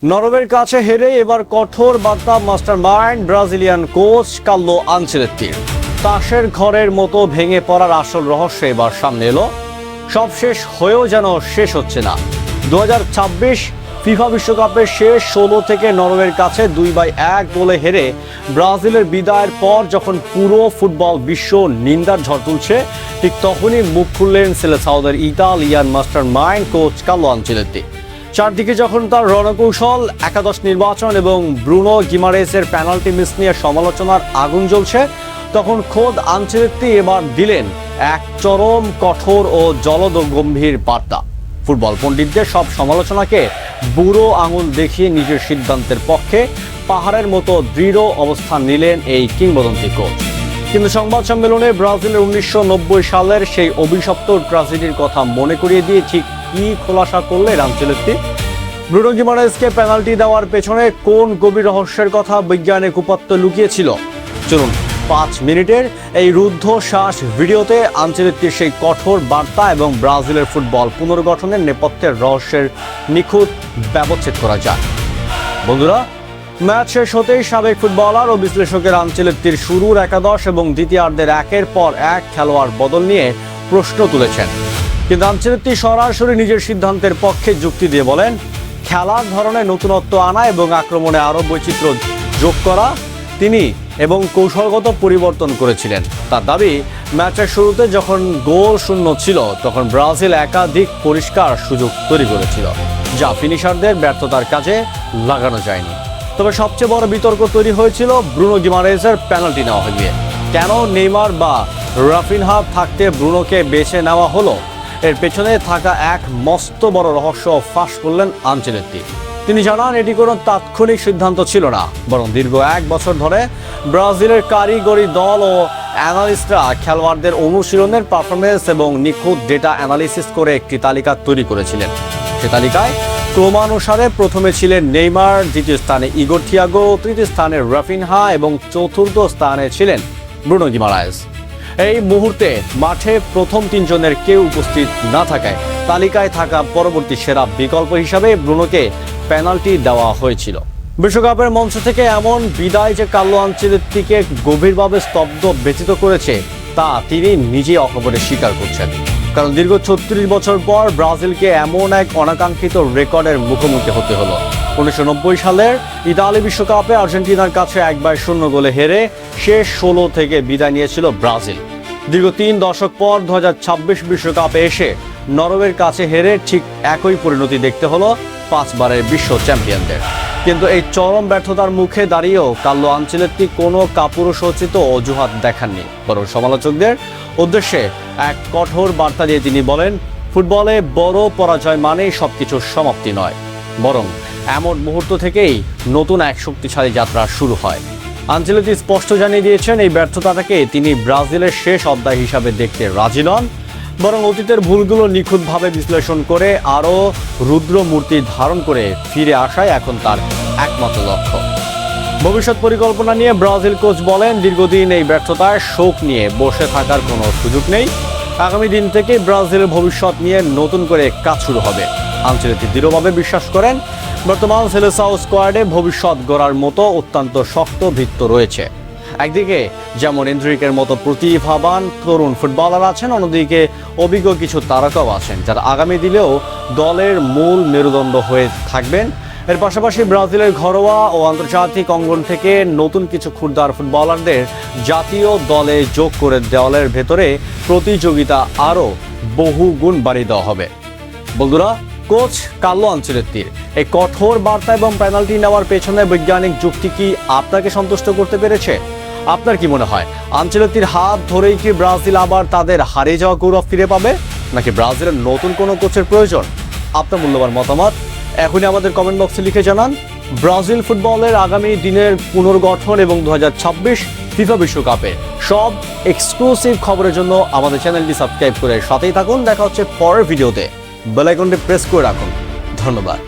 নরওয়ের কাছে হেরে এবার কঠোর বার্তা মাস্টারমাইন্ড ব্রাজিলিয়ান কোচ কার্লো আনচেলত্তির। তাসের ঘরের মতো ভেঙে পড়ার আসল রহস্য এবার সামনে এলো। সব শেষ হয়েও যেন শেষ হচ্ছে না। 2026 ফিফা বিশ্বকাপের শেষ 16 থেকে নরওয়ের কাছে 2-1 গোলে হেরে ব্রাজিলের বিদায়ের পর যখন পুরো ফুটবল বিশ্ব নিন্দার ঝড় তুলছে, ঠিক তখনই মুখ খুললেন সেলেসাওদের Italian mastermind coach Carlo Ancelotti. চারদিকে যখন তার রণকৌশল, একাদশ নির্বাচন এবং ব্রুনো গিমারেসের পেনাল্টি মিস নিয়ে সমালোচনার আগুন জ্বলছে, তখন খোদ আনচেলত্তি এবার দিলেন এক চরম কঠোর ও জলদ গম্ভীর বার্তা। ফুটবল পণ্ডিতদের সব সমালোচনাকে বুড়ো আঙুল দেখিয়ে নিজের সিদ্ধান্তের পক্ষে পাহাড়ের মতো দৃঢ় অবস্থান নিলেন এই কিংবদন্তি কোচ। কিন্তু সংবাদ সম্মেলনে ব্রাজিলের 1990 সালের সেই অভিশপ্ত ট্র্যাজেডির কথা মনে করিয়ে দিয়ে ঠিক কি খোলাসা করলেন আনচেলত্তি? ব্রুনো গিমারেসকে পেনাল্টি দেওয়ার পেছনে কোন গভীর রহস্যের কথা বৈজ্ঞানিক উপাত্ত লুকিয়েছিল? চলুন 5 মিনিটের এই রুদ্ধশ্বাস ভিডিওতে আনচেলত্তির সেই কঠোর বার্তা এবং ব্রাজিলের ফুটবল পুনর্গঠনের নেপথ্যের রহস্যের নিখুঁত ব্যবচ্ছেদ করা যায়। বন্ধুরা, ম্যাচ শেষ হতেই সাবেক ফুটবলার ও বিশ্লেষকের আনচেলত্তির শুরুর একাদশ এবং দ্বিতীয়ার্ধের একের পর এক খেলোয়াড় বদল নিয়ে প্রশ্ন তুলেছেন। কিন্তু আনচেলত্তি সরাসরি নিজের সিদ্ধান্তের পক্ষে যুক্তি দিয়ে বলেন, খেলার ধরনে নতুনত্ব আনা এবং আক্রমণে আরও বৈচিত্র্য যোগ করা তিনি এবং কৌশলগত পরিবর্তন করেছিলেন। তার দাবি, ম্যাচের শুরুতে যখন গোল শূন্য ছিল তখন ব্রাজিল একাধিক পরিষ্কার সুযোগ তৈরি করেছিল, যা ফিনিশারদের ব্যর্থতার কাজে লাগানো যায়নি। তবে সবচেয়ে বড় বিতর্ক তৈরি হয়েছিল ব্রুনো গিমারেসের পেনাল্টি নেওয়া হয়ে। কেন নেইমার বা রাফিনহা থাকতে ব্রুনোকে বেছে নেওয়া হলো? এর পেছনে থাকা এক মস্ত বড় রহস্য ফাঁস করলেন আনচেলত্তি। তিনি জানান, এটি কোনো তাৎক্ষণিক সিদ্ধান্ত ছিল না, বরং দীর্ঘ 1 বছর ধরে ব্রাজিলের কারিগরি দল ও অ্যানালিস্টরা খেলোয়াড়দের অনুশীলনের পারফরমেন্স এবং নিখুঁত ডেটা অ্যানালিসিস করে একটি তালিকা তৈরি করেছিলেন। সে তালিকায় ক্রমানুসারে প্রথমে ছিলেন নেইমার, দ্বিতীয় স্থানে ইগোর থিয়াগো, তৃতীয় স্থানে রাফিনহা এবং চতুর্থ স্থানে ছিলেন ব্রুনো গিমারেস। এই মুহূর্তে মাঠে প্রথম 3 জনের কেউ উপস্থিত না থাকায় তালিকায় থাকা পরবর্তী সেরা বিকল্প হিসাবে ব্রুনোকে পেনাল্টি দেওয়া হয়েছিল। বিশ্বকাপের মঞ্চ থেকে এমন বিদায় যে কার্লো আনচেলত্তিকে গভীরভাবে স্তব্ধ ব্যথিত করেছে, তা তিনি নিজেই অকপটে স্বীকার করছেন। কারণ দীর্ঘ 36 বছর পর ব্রাজিলকে এমন এক অনাকাঙ্ক্ষিত রেকর্ডের মুখোমুখি হতে হলো। 1990 সালের ইতালি বিশ্বকাপে আর্জেন্টিনার কাছে 1-0 গোলে হেরে শেষ 16 থেকে বিদায় নিয়েছিল ব্রাজিল। দীর্ঘ 3 দশক পর 2026 বিশ্বকাপে এসে নরওয়ের কাছে হেরে ঠিক একই পরিণতি দেখতে হলো 5 বারের বিশ্ব চ্যাম্পিয়নদের। কিন্তু এই চরম ব্যর্থতার মুখে দাঁড়িয়েও কার্লো আনচেলত্তি কোনো কাপুরুষোচিত অজুহাত দেখাননি, বরং সমালোচকদের উদ্দেশ্যে এক কঠোর বার্তা দিয়ে তিনি বলেন, ফুটবলে বড় পরাজয় মানেই সবকিছুর সমাপ্তি নয়, বরং এমন মুহূর্ত থেকেই নতুন এক শক্তিশালী যাত্রা শুরু হয়। আনচেলত্তি স্পষ্ট জানিয়ে দিয়েছেন, এই ব্যর্থতাটাকে তিনি ব্রাজিলের শেষ অধ্যায় হিসাবে দেখতে রাজি নন, বরং অতীতের ভুলগুলো নিখুঁতভাবে বিশ্লেষণ করে আরও রুদ্র মূর্তি ধারণ করে ফিরে আসাই এখন তার একমাত্র লক্ষ্য। ভবিষ্যৎ পরিকল্পনা নিয়ে ব্রাজিল কোচ বলেন, দীর্ঘদিন এই ব্যর্থতায় শোক নিয়ে বসে থাকার কোনো সুযোগ নেই। আগামী দিন থেকে ব্রাজিলের ভবিষ্যৎ নিয়ে নতুন করে কাজ শুরু হবে। আনচেলত্তি দৃঢ়ভাবে বিশ্বাস করেন, বর্তমান সেলেসাও স্কোয়াডে ভবিষ্যৎ গড়ার মতো অত্যন্ত শক্ত ভিত্ত রয়েছে। একদিকে যেমন এন্ড্রিকের মতো প্রতিভাবান তরুণ ফুটবলার আছেন, অন্যদিকে অভিজ্ঞ কিছু তারকাও আছেন, যারা আগামী দিনেও দলের মূল মেরুদণ্ড হয়ে থাকবেন। এর পাশাপাশি ব্রাজিলের ঘরোয়া ও আন্তর্জাতিক অঙ্গন থেকে নতুন কিছু ক্ষুরধার ফুটবলারদের জাতীয় দলে যোগ করে দলের ভেতরে প্রতিযোগিতা আরও বহু গুণ বাড়িয়ে দেওয়া হবে। বন্ধুরা, কোচ কার্লো আনচেলত্তির এই কঠোর বার্তা এবং পেনাল্টি নেওয়ার পেছনে বৈজ্ঞানিক যুক্তি কি আপনাকে সন্তুষ্ট করতে পেরেছে? আপনার কি মনে হয়, আনচেলত্তির হাত ধরেই কি ব্রাজিল আবার তাদের হারিয়ে যাওয়া গৌরব ফিরে পাবে, নাকি ব্রাজিলের নতুন কোনো কোচের প্রয়োজন? আপনার মূল্যবান মতামত এখনই আমাদের কমেন্ট বক্সে লিখে জানান। ব্রাজিল ফুটবলের আগামী দিনের পুনর্গঠন এবং 2026 ফিফা বিশ্বকাপে সব এক্সক্লুসিভ খবরের জন্য আমাদের চ্যানেলটি সাবস্ক্রাইব করে সাথেই থাকুন। দেখা হচ্ছে পরের ভিডিওতে। বেল আইকনটি প্রেস করে রাখুন। ধন্যবাদ।